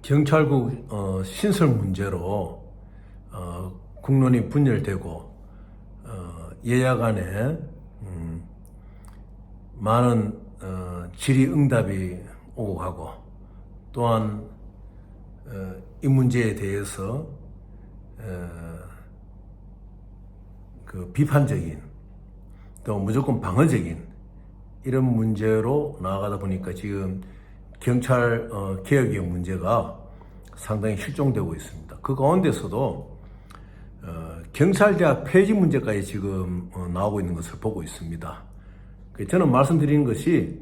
경찰국 신설 문제로 국론이 분열되고 여야 간에 많은 질의응답이 오고 가고, 또한 이 문제에 대해서 그 비판적인, 또 무조건 방어적인 이런 문제로 나아가다 보니까 지금 경찰 개혁의 문제가 상당히 실종되고 있습니다. 그 가운데서도 경찰대학 폐지 문제까지 지금 나오고 있는 것을 보고 있습니다. 저는 말씀드리는 것이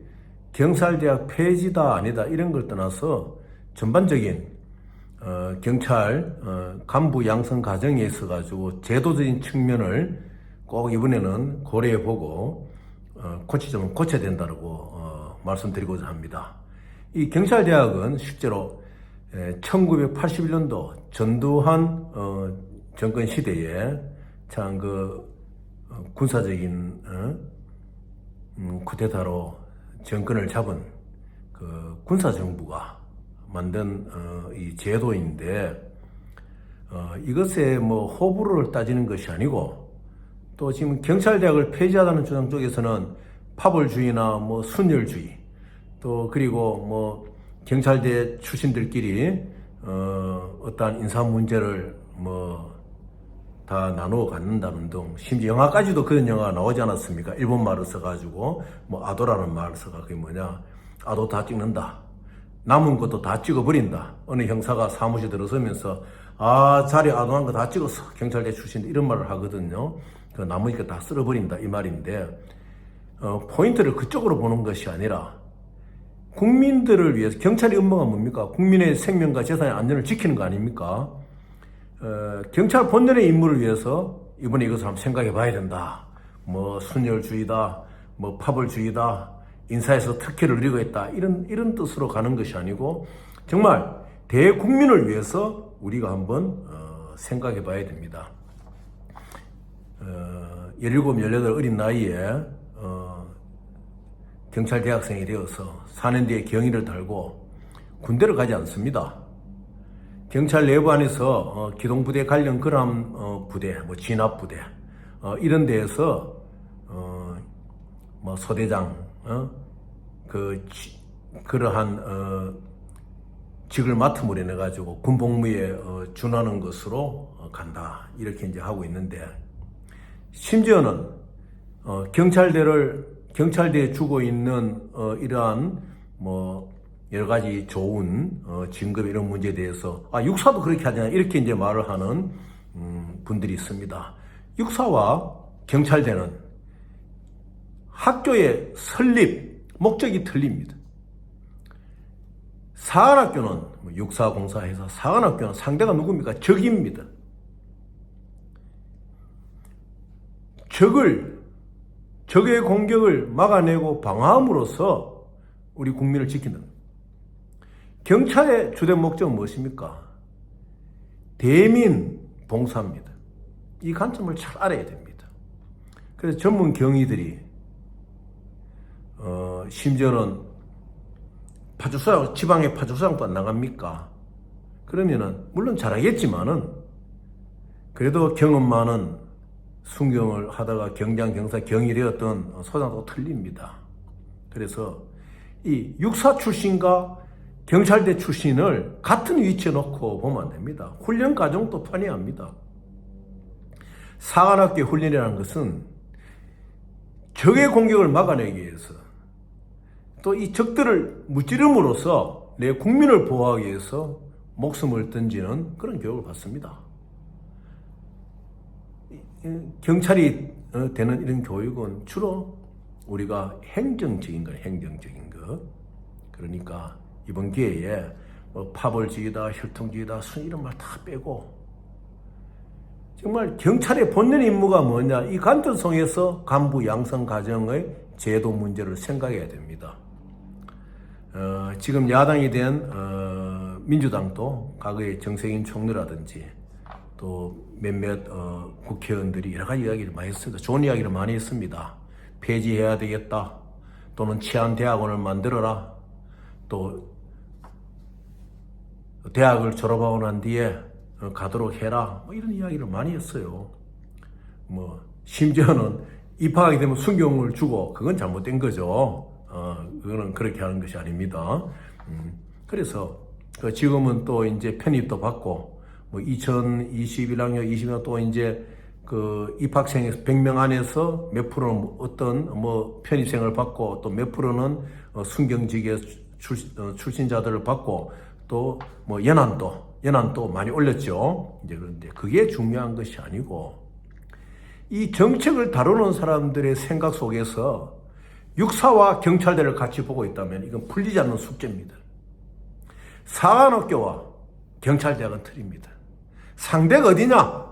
경찰대학 폐지다 아니다 이런 걸 떠나서 전반적인 경찰 간부 양성 과정에 있어 가지고 제도적인 측면을 꼭 이번에는 고려해보고 고치점은 고쳐야 된다고 말씀드리고자 합니다. 이 경찰대학은 실제로 1981년도 전두환 정권 시대에 참 그 군사적인 쿠데타로 정권을 잡은 그 군사정부가 만든 이 제도인데, 이것에 뭐 호불호를 따지는 것이 아니고, 또 지금 경찰대학을 폐지하다는 주장 쪽에서는 파벌주의나 뭐 순혈주의, 또 그리고 뭐 경찰대 출신들끼리 어떠한 인사 문제를 뭐 다 나누어 갖는다는 등, 심지어 영화까지도 그런 영화가 나오지 않았습니까? 일본 말을 써가지고 뭐 아도라는 말을 써가, 그게 뭐냐, 아도 다 찍는다, 남은 것도 다 찍어버린다. 어느 형사가 사무실 들어서면서 자리 아도한 거 다 찍었어, 경찰대 출신들, 이런 말을 하거든요. 그 남으니까 다 쓸어버린다 이 말인데, 포인트를 그쪽으로 보는 것이 아니라 국민들을 위해서, 경찰의 업무가 뭡니까? 국민의 생명과 재산의 안전을 지키는 거 아닙니까? 경찰 본연의 임무를 위해서 이번에 이것을 한번 생각해 봐야 된다. 뭐 순혈주의다, 뭐 파벌주의다, 인사에서 특혜를 누리고 있다, 이런 뜻으로 가는 것이 아니고, 정말 대국민을 위해서 우리가 한번 생각해 봐야 됩니다. 17, 18 어린 나이에 경찰 대학생이 되어서 4년 뒤에 경위를 달고 군대를 가지 않습니다. 경찰 내부 안에서 기동부대, 관련 근함 부대, 뭐 진압부대 이런 데에서 뭐 소대장 그러한 직을 맡음으로 인해 가지고 군복무에 준하는 것으로 간다, 이렇게 이제 하고 있는데, 심지어는 경찰대에 주고 있는 이러한 뭐 여러 가지 좋은 진급 이런 문제에 대해서 육사도 그렇게 하잖아요, 이렇게 이제 말을 하는 분들이 있습니다. 육사와 경찰대는 학교의 설립 목적이 틀립니다. 사관학교는 육사공사해서 사관학교는 상대가 누굽니까? 적입니다. 적의 공격을 막아내고 방어함으로써 우리 국민을 지키는, 경찰의 주된 목적은 무엇입니까? 대민 봉사입니다. 이 관점을 잘 알아야 됩니다. 그래서 전문 경위들이 심지어는 파주소장, 지방의 파주소장도 안 나갑니까? 그러면은 물론 잘하겠지만은 그래도 경험 많은 순경을 하다가 경장, 경사, 경위 되었던 소장도 틀립니다. 그래서 이 육사 출신과 경찰대 출신을 같은 위치에 놓고 보면 안 됩니다. 훈련 과정도 편리합니다. 사관학교 훈련이라는 것은 적의 공격을 막아내기 위해서, 또 이 적들을 무찌름으로써 내 국민을 보호하기 위해서 목숨을 던지는 그런 교육을 받습니다. 경찰이 되는 이런 교육은 주로 우리가 행정적인 거. 그러니까 이번 기회에 뭐 파벌주의다, 혈통주의다, 이런 말 다 빼고, 정말 경찰의 본연 임무가 뭐냐, 이 관점 속에서 간부 양성 과정의 제도 문제를 생각해야 됩니다. 지금 야당이 된 민주당도 과거에 정세균 총리라든지 또 몇몇 국회의원들이 여러 가지 이야기를 많이 했습니다. 좋은 이야기를 많이 했습니다. 폐지해야 되겠다, 또는 치안대학원을 만들어라, 또 대학을 졸업하고 난 뒤에 가도록 해라. 뭐 이런 이야기를 많이 했어요. 뭐 심지어는 입학하게 되면 순경을 주고 그건 잘못된 거죠. 그거는 그렇게 하는 것이 아닙니다. 그래서 지금은 또 이제 편입도 받고 뭐 2021학년, 20년 또 이제 그 입학생에서 100명 안에서 몇 프로는 어떤 뭐 편입생을 받고 또 몇 프로는 순경직의 출신자들을 받고 또 뭐 연한도 많이 올렸죠. 이제 그런데 그게 중요한 것이 아니고 이 정책을 다루는 사람들의 생각 속에서 육사와 경찰대를 같이 보고 있다면 이건 풀리지 않는 숙제입니다. 사관학교와 경찰대학은 틀립니다. 상대가 어디냐?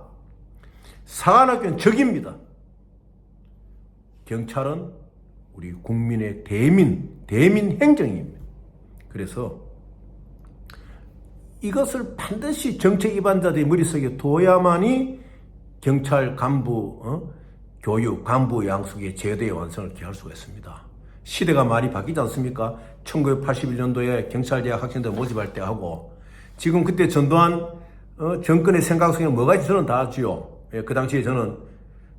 사관학교는 적입니다. 경찰은 우리 국민의 대민 행정입니다. 그래서 이것을 반드시 정책 위반자들의 머릿속에 둬야만이 경찰 간부, 교육, 간부 양숙의 제도의 완성을 기할 수가 있습니다. 시대가 많이 바뀌지 않습니까? 1981년도에 경찰대학 학생들 모집할 때 하고 지금 그때 전두환 정권의 생각 속에 뭐가 있지 저는 다 알지요. 그 당시에 저는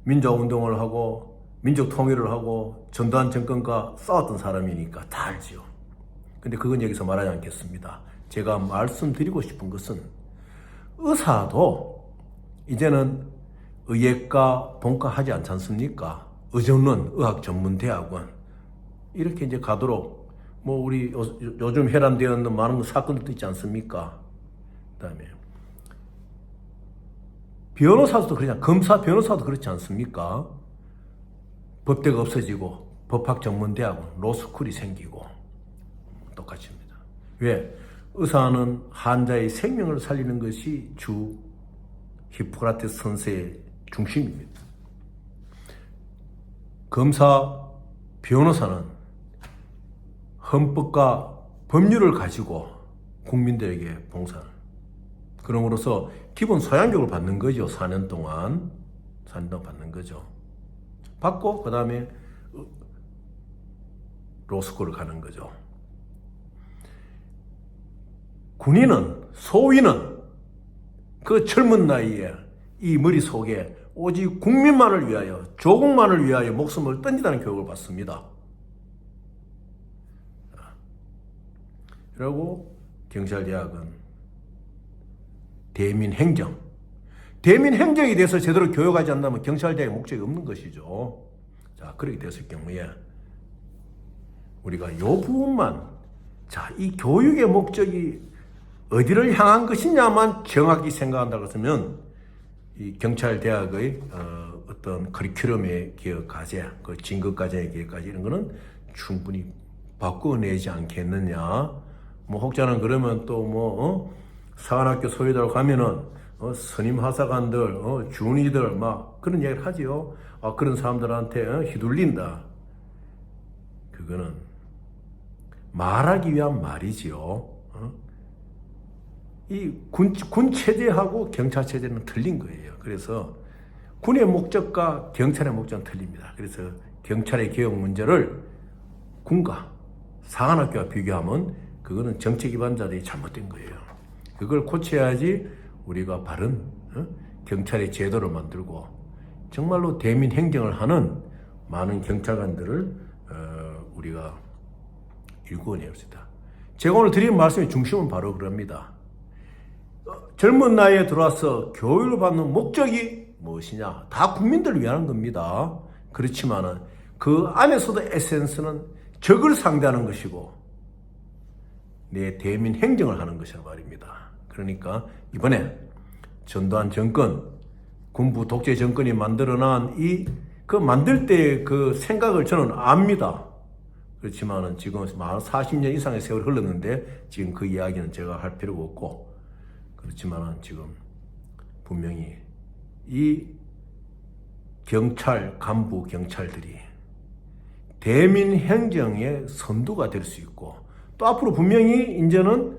민족운동을 하고 민족 통일을 하고 전두환 정권과 싸웠던 사람이니까 다 알지요. 근데 그건 여기서 말하지 않겠습니다. 제가 말씀드리고 싶은 것은 의사도 이제는 의예과 본과 하지 않지 않습니까? 의정론 의학전문대학원 이렇게 이제 가도록 뭐 우리 요즘 해란되어 있는 많은 사건들도 있지 않습니까? 그다음에 변호사도 그렇지 검사 변호사도 그렇지 않습니까? 법대가 없어지고 법학전문대학원 로스쿨이 생기고 똑같습니다. 왜? 의사는 환자의 생명을 살리는 것이 주 히포크라테스 선생의 중심입니다. 검사, 변호사는 헌법과 법률을 가지고 국민들에게 봉사를. 그럼으로써 기본 소양교육을 받는 거죠. 4년 동안 받는 거죠. 받고 그 다음에 로스쿨을 가는 거죠. 군인은, 소위는 그 젊은 나이에 이 머릿속에 오직 국민만을 위하여, 조국만을 위하여 목숨을 던지다는 교육을 받습니다. 그리고 경찰대학은 대민행정. 대민행정에 대해서 제대로 교육하지 않는다면 경찰대학의 목적이 없는 것이죠. 자, 그렇게 됐을 경우에 우리가 이 부분만, 자, 이 교육의 목적이 어디를 향한 것이냐만 정확히 생각한다고 했으면 이 경찰대학의 어떤 커리큘럼의 개혁 과제, 그 진급과제의 개혁 과제 이런 거는 충분히 바꿔내지 않겠느냐. 뭐 혹자는 그러면 또 사관학교 소위대로 가면은 선임 하사관들, 준이들 막 그런 이야기를 하지요. 그런 사람들한테 휘둘린다. 그거는 말하기 위한 말이지요. 이 군 체제하고 경찰 체제는 틀린 거예요. 그래서 군의 목적과 경찰의 목적은 틀립니다. 그래서 경찰의 개혁 문제를 군과 사관학교와 비교하면 그거는 정책 위반자들이 잘못된 거예요. 그걸 고쳐야지 우리가 바른 경찰의 제도를 만들고 정말로 대민 행정을 하는 많은 경찰관들을 우리가 일구어낼 수 있다. 제가 오늘 드린 말씀의 중심은 바로 그럽니다. 젊은 나이에 들어와서 교육을 받는 목적이 무엇이냐? 다 국민들을 위한 겁니다. 그렇지만은 그 안에서도 에센스는 적을 상대하는 것이고 내 대민 행정을 하는 것이란 말입니다. 그러니까 이번에 전두환 정권, 군부 독재 정권이 만들어낸 그 만들 때 그 생각을 저는 압니다. 그렇지만은 지금 40년 이상의 세월이 흘렀는데 지금 그 이야기는 제가 할 필요가 없고 그렇지만은 지금 분명히 이 경찰, 간부 경찰들이 대민 행정의 선두가 될 수 있고 또 앞으로 분명히 이제는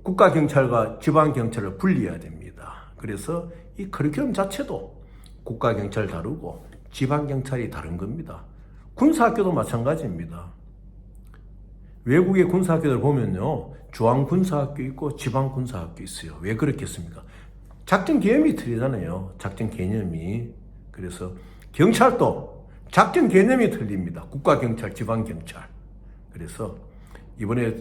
국가경찰과 지방경찰을 분리해야 됩니다. 그래서 이 커리큘럼 자체도 국가경찰 다르고 지방경찰이 다른 겁니다. 군사학교도 마찬가지입니다. 외국의 군사학교들 보면요, 중앙군사학교 있고 지방군사학교 있어요. 왜 그렇겠습니까? 작전 개념이 틀리잖아요. 작전 개념이. 그래서 경찰도 작전 개념이 틀립니다. 국가경찰, 지방경찰. 그래서 이번에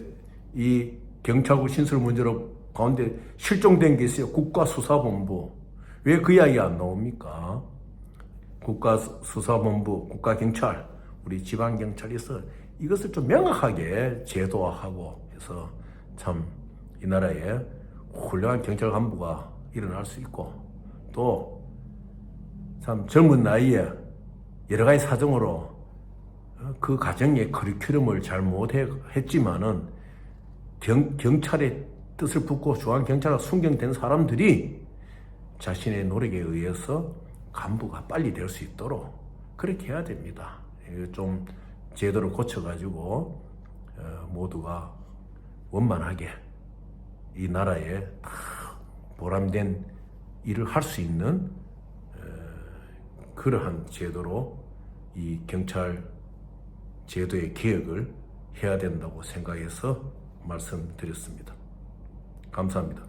이 경찰국 신설 문제로 가운데 실종된 게 있어요. 국가수사본부. 왜 그 이야기 안 나옵니까? 국가수사본부, 국가경찰, 우리 지방경찰에서 이것을 좀 명확하게 제도화하고 해서 참 이 나라에 훌륭한 경찰 간부가 일어날 수 있고, 또 참 젊은 나이에 여러 가지 사정으로 그 가정의 커리큘럼을 잘 못했지만은 경찰의 뜻을 품고 중앙경찰과 순경된 사람들이 자신의 노력에 의해서 간부가 빨리 될 수 있도록 그렇게 해야 됩니다. 좀 제도를 고쳐가지고 모두가 원만하게 이 나라에 보람된 일을 할 수 있는 그러한 제도로 이 경찰 제도의 개혁을 해야 된다고 생각해서 말씀드렸습니다. 감사합니다.